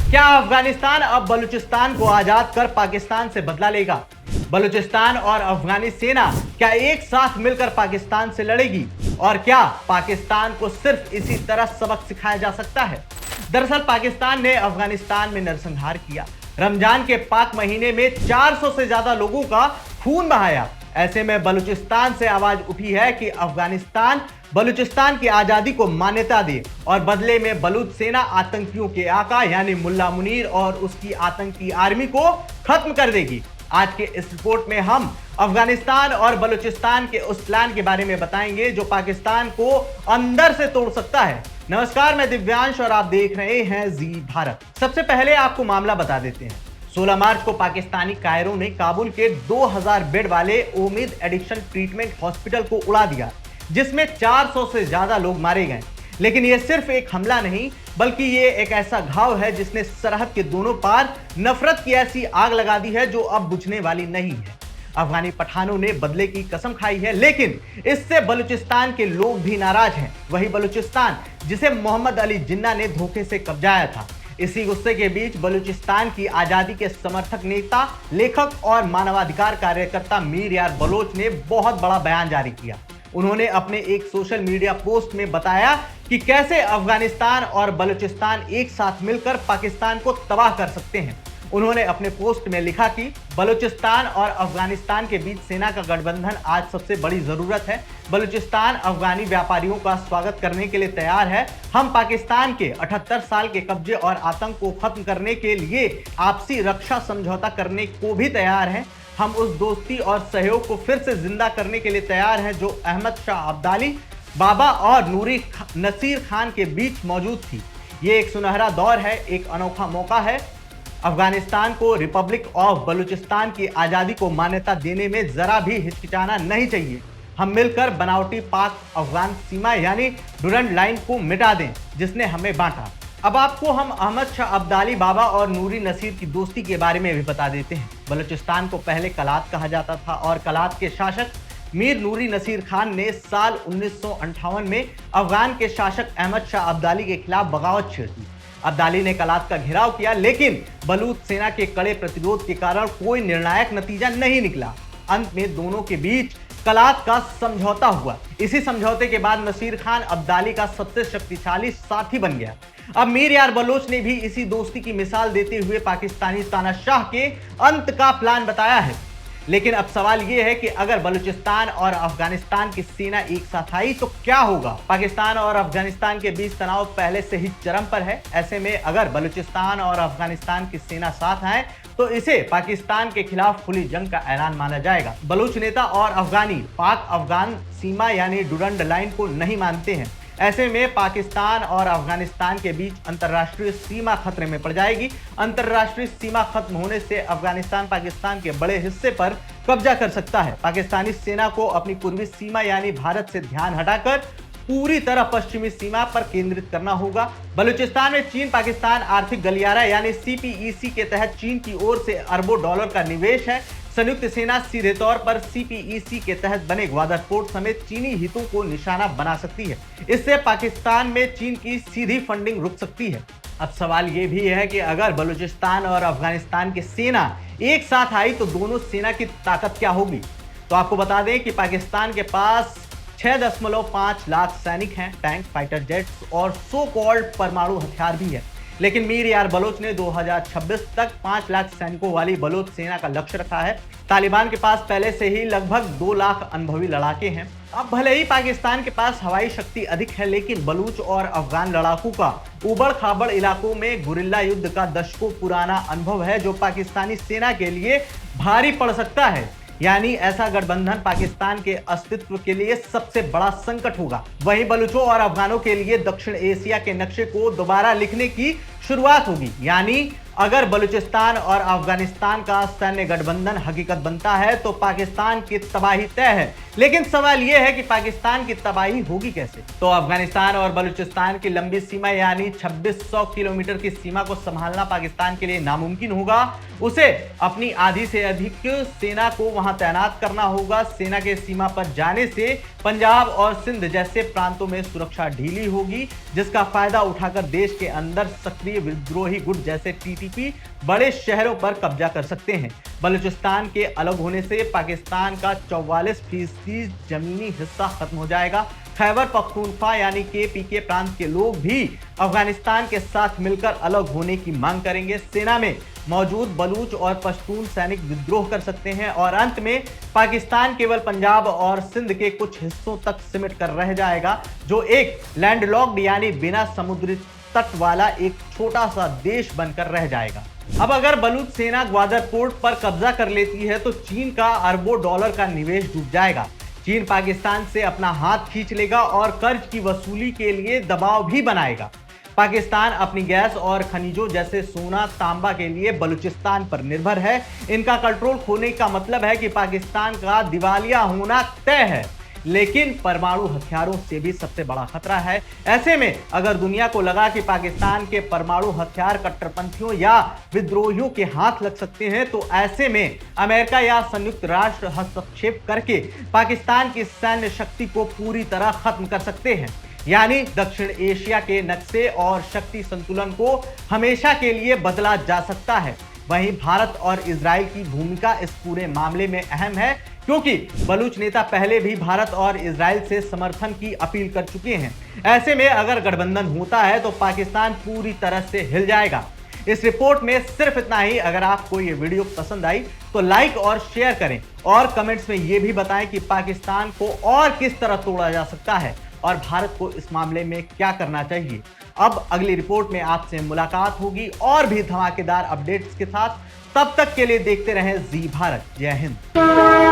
क्या अफगानिस्तान अब बलूचिस्तान को आजाद कर पाकिस्तान से बदला लेगा? बलूचिस्तान और अफगानी सेना क्या एक साथ मिलकर पाकिस्तान से लड़ेगी? और क्या पाकिस्तान को सिर्फ इसी तरह सबक सिखाया जा सकता है? दरअसल पाकिस्तान ने अफगानिस्तान में नरसंहार किया, रमजान के पाक महीने में 400 से ज्यादा लोगों का खून बहाया। ऐसे में बलूचिस्तान से आवाज उठी है कि अफगानिस्तान बलूचिस्तान की आजादी को मान्यता दे और बदले में बलूच सेना आतंकियों के आका यानी मुल्ला मुनीर और उसकी आतंकी आर्मी को खत्म कर देगी। आज के इस रिपोर्ट में हम अफगानिस्तान और बलूचिस्तान के उस प्लान के बारे में बताएंगे जो पाकिस्तान को अंदर से तोड़ सकता है। नमस्कार, मैं दिव्यांश और आप देख रहे हैं जी भारत। सबसे पहले आपको मामला बता देते हैं। 16 मार्च को पाकिस्तानी कायरों ने काबुल के 2000 बेड वाले उम्मीद एडिक्शन ट्रीटमेंट हॉस्पिटल को उड़ा दिया, जिसमें 400 से ज्यादा लोग मारे गए। लेकिन यह सिर्फ एक हमला नहीं, बल्कि ये एक ऐसा घाव है जिसने सरहद के दोनों पार नफरत की ऐसी आग लगा दी है जो अब बुझने वाली नहीं है। अफगानी पठानों ने बदले की कसम खाई है, लेकिन इससे बलूचिस्तान के लोग भी नाराज हैं। वही बलूचिस्तान जिसे मोहम्मद अली जिन्ना ने धोखे से कब्जाया था। इसी गुस्से के बीच बलूचिस्तान की आजादी के समर्थक नेता, लेखक और मानवाधिकार कार्यकर्ता मीर यार बलोच ने बहुत बड़ा बयान जारी किया। उन्होंने अपने एक सोशल मीडिया पोस्ट में बताया कि कैसे अफगानिस्तान और बलूचिस्तान एक साथ मिलकर पाकिस्तान को तबाह कर सकते हैं। उन्होंने अपने पोस्ट में लिखा कि बलूचिस्तान और अफगानिस्तान के बीच सेना का गठबंधन आज सबसे बड़ी जरूरत है। बलूचिस्तान अफगानी व्यापारियों का स्वागत करने के लिए तैयार है। हम पाकिस्तान के 78 साल के कब्जे और आतंक को खत्म करने के लिए आपसी रक्षा समझौता करने को भी तैयार हैं। हम उस दोस्ती और सहयोग को फिर से जिंदा करने के लिए तैयार हैं जो अहमद शाह अब्दाली बाबा और नूरी नसीर खान के बीच मौजूद थी। ये एक सुनहरा दौर है, एक अनोखा मौका है। अफगानिस्तान को रिपब्लिक ऑफ बलूचिस्तान की आज़ादी को मान्यता देने में जरा भी हिचकिचाना नहीं चाहिए। हम मिलकर बनावटी पाक अफगान सीमा यानी डुरंड लाइन को मिटा दें जिसने हमें बांटा। अब आपको हम अहमद शाह अब्दाली बाबा और नूरी नसीर की दोस्ती के बारे में भी बता देते हैं। बलूचिस्तान को पहले कलात कहा जाता था और कलात के शासक मीर नूरी नसीर खान ने साल 1958 में अफगान के शासक अहमद शाह अब्दाली के खिलाफ बगावत छेड़ दी। अब्दाली ने कलात का घेराव किया, लेकिन बलूच सेना के कड़े प्रतिरोध के कारण कोई निर्णायक नतीजा नहीं निकला। अंत में दोनों के बीच कलात का समझौता हुआ। इसी समझौते के बाद नसीर खान अब्दाली का सबसे शक्तिशाली साथी बन गया। अब मीर यार बलोच ने भी इसी दोस्ती की मिसाल देते हुए पाकिस्तानी तानाशाह के अंत का प्लान बताया है। लेकिन अब सवाल यह है कि अगर बलूचिस्तान और अफगानिस्तान की सेना एक साथ आई तो क्या होगा? पाकिस्तान और अफगानिस्तान के बीच तनाव पहले से ही चरम पर है। ऐसे में अगर बलूचिस्तान और अफगानिस्तान की सेना साथ आए तो इसे पाकिस्तान के खिलाफ खुली जंग का ऐलान माना जाएगा। बलूच नेता और अफगानी पाक अफगान सीमा यानी डुरंड लाइन को नहीं मानते हैं। ऐसे में पाकिस्तान और अफगानिस्तान के बीच अंतर्राष्ट्रीय सीमा खतरे में पड़ जाएगी। अंतर्राष्ट्रीय सीमा खत्म होने से अफगानिस्तान पाकिस्तान के बड़े हिस्से पर कब्जा कर सकता है। पाकिस्तानी सेना को अपनी पूर्वी सीमा यानी भारत से ध्यान हटाकर पूरी तरह पश्चिमी सीमा पर केंद्रित करना होगा। बलूचिस्तान में चीन पाकिस्तान आर्थिक गलियारा यानी CPEC के तहत चीन की ओर से अरबों डॉलर का निवेश है। संयुक्त सेना सीधे तौर पर CPEC के तहत बने ग्वादर पोर्ट समेत चीनी हितों को निशाना बना सकती है। इससे पाकिस्तान में चीन की सीधी फंडिंग रुक सकती है। अब सवाल ये भी है कि अगर बलूचिस्तान और अफगानिस्तान की सेना एक साथ आई तो दोनों सेना की ताकत क्या होगी? तो आपको बता दें कि पाकिस्तान के पास 6.5 लाख सैनिक हैं, टैंक, फाइटर जेट्स और सो कॉल्ड परमाणु हथियार भी है। लेकिन मीर यार बलोच ने 2026 तक 5 लाख सैनिकों वाली बलोच सेना का लक्ष्य रखा है। तालिबान के पास पहले से ही लगभग 2 लाख अनुभवी लड़ाके हैं। अब भले ही पाकिस्तान के पास हवाई शक्ति अधिक है, लेकिन बलूच और अफगान लड़ाकू का उबड़ खाबड़ इलाकों में गुरिल्ला युद्ध का दशकों पुराना अनुभव है जो पाकिस्तानी सेना के लिए भारी पड़ सकता है। यानी ऐसा गठबंधन पाकिस्तान के अस्तित्व के लिए सबसे बड़ा संकट होगा। वहीं बलूचों और अफगानों के लिए दक्षिण एशिया के नक्शे को दोबारा लिखने की शुरुआत होगी। यानी अगर बलूचिस्तान और अफगानिस्तान का सैन्य गठबंधन हकीकत बनता है तो पाकिस्तान की तबाही तय है। लेकिन सवाल यह है कि पाकिस्तान की तबाही होगी कैसे। तो अफगानिस्तान और बलूचिस्तान की लंबी सीमा यानी 2600 किलोमीटर की सीमा को संभालना पाकिस्तान के लिए नामुमकिन होगा। उसे अपनी आधी से अधिक सेना को वहां तैनात करना होगा। सेना के सीमा पर जाने से पंजाब और सिंध जैसे प्रांतों में सुरक्षा ढीली होगी, जिसका फायदा उठाकर देश के अंदर सक्रिय विद्रोही गुट जैसे टीटीपी बड़े शहरों पर कब्जा कर सकते हैं। बलूचिस्तान के अलग होने से पाकिस्तान का 44% जमीनी हिस्सा खत्म हो जाएगा। खैबर पख्तूनख्वा यानी केपीके प्रांत के लोग भी अफगानिस्तान के साथ मिलकर अलग होने की मांग करेंगे। सेना में मौजूद बलूच और पश्तून सैनिक विद्रोह कर सकते हैं और अंत में पाकिस्तान केवल पंजाब और सिंध के कुछ हिस्सों तक सिमट कर रह जाएगा, जो एक लैंडलॉक्ड यानी बिना समुद्री तट वाला एक छोटा सा देश बनकर रह जाएगा। अब अगर बलूच सेना ग्वादर पोर्ट पर कब्जा कर लेती है तो चीन का अरबों डॉलर का निवेश डूब जाएगा। चीन पाकिस्तान से अपना हाथ खींच लेगा और कर्ज की वसूली के लिए दबाव भी बनाएगा। पाकिस्तान अपनी गैस और खनिजों जैसे सोना तांबा के लिए बलूचिस्तान पर निर्भर है। इनका कंट्रोल खोने का मतलब है कि पाकिस्तान का दिवालिया होना तय है। लेकिन परमाणु हथियारों से भी सबसे बड़ा खतरा है। ऐसे में अगर दुनिया को लगा कि पाकिस्तान के परमाणु हथियार कट्टरपंथियों या विद्रोहियों के हाथ लग सकते हैं, तो ऐसे में अमेरिका या संयुक्त राष्ट्र हस्तक्षेप करके पाकिस्तान की सैन्य शक्ति को पूरी तरह खत्म कर सकते हैं। यानी दक्षिण एशिया के नक्शे और शक्ति संतुलन को हमेशा के लिए बदला जा सकता है। वहीं भारत और इजराइल की भूमिका इस पूरे मामले में अहम है, क्योंकि बलूच नेता पहले भी भारत और इजराइल से समर्थन की अपील कर चुके हैं। ऐसे में अगर गठबंधन होता है तो पाकिस्तान पूरी तरह से हिल जाएगा। इस रिपोर्ट में सिर्फ इतना ही। अगर आपको ये वीडियो पसंद आई तो लाइक और शेयर करें और कमेंट्स में ये भी बताएं कि पाकिस्तान को और किस तरह तोड़ा जा सकता है और भारत को इस मामले में क्या करना चाहिए। अब अगली रिपोर्ट में आपसे मुलाकात होगी और भी धमाकेदार अपडेट्स के साथ। तब तक के लिए देखते रहें जी भारत। जय हिंद।